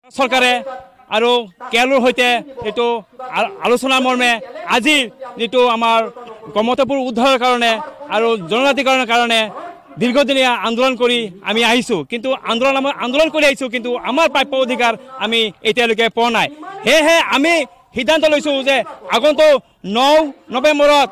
চৰকাৰে আৰু কেলৰ সৈতে এইটো আলোচনাৰ মৰ্মে আজি যেটো আমাৰ গমতপুৰ উদ্ধাৰৰ কাৰণে আৰু জনজাতিকৰণৰ কাৰণে দীৰ্ঘদিনীয়া আন্দোলন কৰি আমি আহিছো কিন্তু আন্দোলন কৰি আহিছো কিন্তু আমাৰ প্ৰাপ্য অধিকাৰ আমি এতিয়ালৈকে পোৱা নাই হেহে আমি সিদ্ধান্ত লৈছো যে আগন্তুক 9 নৱেম্বৰত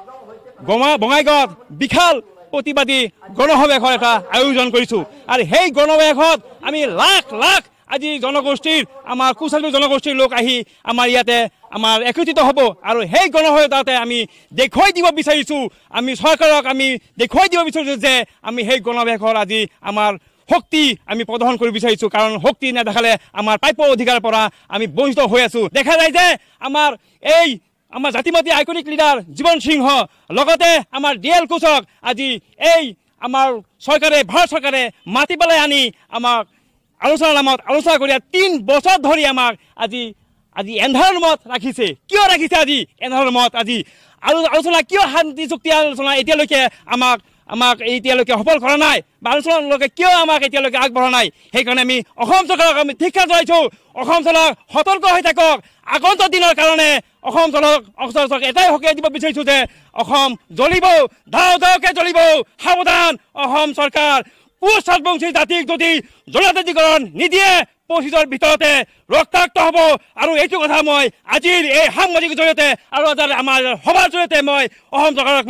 বঙাইগাঁৱত বিশাল প্ৰতিবাদী গণসমাৱেশৰ এটা আয়োজন কৰিছো আৰু সেই গণসমাৱেশত আমি লাখ লাখ আজি জনগোষ্ঠীৰ আমাৰ কুশালী জনগোষ্ঠীৰ লোক আহি আমাৰ ইয়াতে আমাৰ একত্ৰিত হ'ব আৰু সেই গণসমাৱেশতে আমি দেখুৱাই দিব বিচাৰিছো আমি চৰকাৰক আমি দেখুৱাই দিব বিচাৰিছো যে আমি সেই গণসমাৱেশৰ আজি আমাৰ শক্তি আমি প্ৰদৰ্শন কৰিব বিচাৰিছো কাৰণ শক্তি নেদেখালে আমাৰ প্ৰাপ্য অধিকাৰৰ পৰা আমি বঞ্চিত হৈ আছো দেখা যায় যে আমাৰ জাতিমাতি আইকনিক লিডাৰ জীৱন সিংহ লগতে আমাৰ ডিএল কোচক আজি এই আমাৰ চৰকাৰে ভাৰত চৰকাৰে মাতি পেলাই আনি আমাক আলোচনাৰ নামত আলোচনা কৰি 3 বছৰ ধৰি আমাক আজি এন্ধাৰৰ ৰুমত ৰাখিছে কিয় ৰাখিছে আজি এন্ধাৰৰ ৰুমত আজি আলোচনা কিয় শান্তি চুক্তি আলোচনা এতিয়ালৈকে আমাক এতিয়ালৈকে সফল কৰা নাই বা আলোচনালৈকে কিয় আমাক এতিয়ালৈকে আগবঢ়া নাই সেইকাৰণে আমি অসম চৰকাৰক আমি ধিক্কাৰ জনাইছো অসম চৰকাৰ সতৰ্ক হৈ থাকক আগন্তুক দিনৰ কাৰণে অসম চৰকাৰ এটাই সকীয়াই দিব বিচাৰিছো যে অসম জ্বলিব ধাও ধাওকে জ্বলিব সাৱধান অসম চৰকাৰ কুশালবংশী জাতিক যদি জনজাতিকৰণ নিদিয়ে 25ৰ ভিতৰতে ৰক্তাক্ত হ'ব আৰু এইটো কথা মই আজিৰ এই সাংবাদিক জৰিয়তে আৰু আমাৰ সভাৰ জৰিয়তে মই অসম চৰকাৰক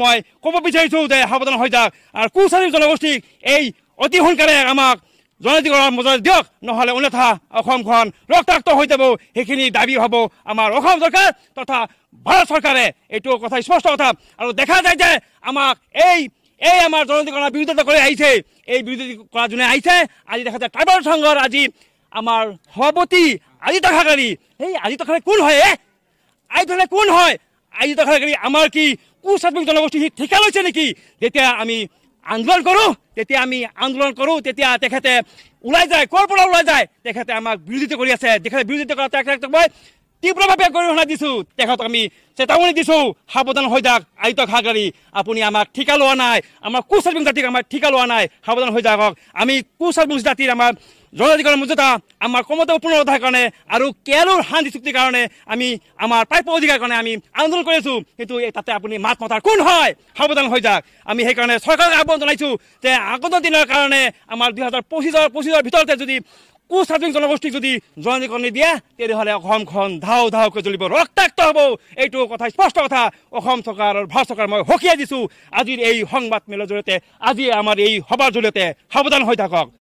মই ক'ব বিচাৰিছো যে সাৱধান হৈ যাওক আৰু কুশালী জনগোষ্ঠীক এই অতি সোনকালে আমাক জনজাতিকৰণ মজুৰি দিয়ক নহ'লে অন্যথা অসমখন ৰক্তাক্ত হৈ যাব সেইখিনি দাবী হ'ব আমাৰ অসম চৰকাৰ তথা ভাৰত চৰকাৰে এইটো কথা স্পষ্ট কথা আৰু দেখা যায় যে আমাক এই আমাৰ জনজাতিকৰণৰ বিৰোধিতা কৰি আহিছে এই বিৰোধী কৰা যোনে আহিছে আজি দেখা যায় ট্ৰাইবেল সংঘৰ আজি আমাৰ সভাপতি আজিত খাগৰী এই আজিত খাগৰী কোন হয় কোন হয় আজিত খাগৰী আমাৰ কি কুশালী জনগোষ্ঠী ঠিকা লৈছে নেকি যেতিয়া আমি আন্দোলন কৰোঁ তেতিয়া তেখেতে ওলাই যায় ক'ৰ পৰা ওলাই যায় তেখেতে আমাক বিৰোধিতা কৰি আছে তেখেতে বিৰোধিতা কৰা তেখেতক মই তীব্ৰভাৱে গৰিহণা দিছোঁ তেখেতক আমি চেতাৱনী দিছোঁ সাৱধান হৈ যাওক আজিত খাগৰী আপুনি আমাক ঠিকা লোৱা নাই আমাৰ কুশালী জাতিক আমাক ঠিকা লোৱা নাই সাৱধান হৈ যাওক আমি কুশালী জাতিৰ আমাৰ জনজাতিকৰণৰ মৰ্যাদা আমাৰ কমতে পুনৰুদ্ধাৰৰ কাৰণে আৰু কেলৰ শান্তি চুক্তিৰ কাৰণে আমি আমাৰ প্ৰাপ্য অধিকাৰৰ কাৰণে আমি আন্দোলন কৰি আছোঁ কিন্তু তাতে আপুনি মাত মতাৰ কোন হয় সাৱধান হৈ যাওক আমি সেইকাৰণে চৰকাৰক আহ্বান জনাইছোঁ যে আগন্তুক দিনৰ কাৰণে আমাৰ 2025ৰ ভিতৰতে যদি কুশালী জনগোষ্ঠীক যদি জনজাতিকৰণ নিদিয়ে তেতিয়াহ'লে অসমখন ধাও ধাওকৈ জ্বলিব ৰক্তাক্ত হ'ব এইটো কথা স্পষ্ট কথা অসম চৰকাৰ আৰু ভাৰত চৰকাৰ মই সকীয়াই দিছোঁ আজিৰ এই সংবাদ মেলৰ জৰিয়তে আজি আমাৰ এই সভাৰ জৰিয়তে সাৱধান হৈ থাকক।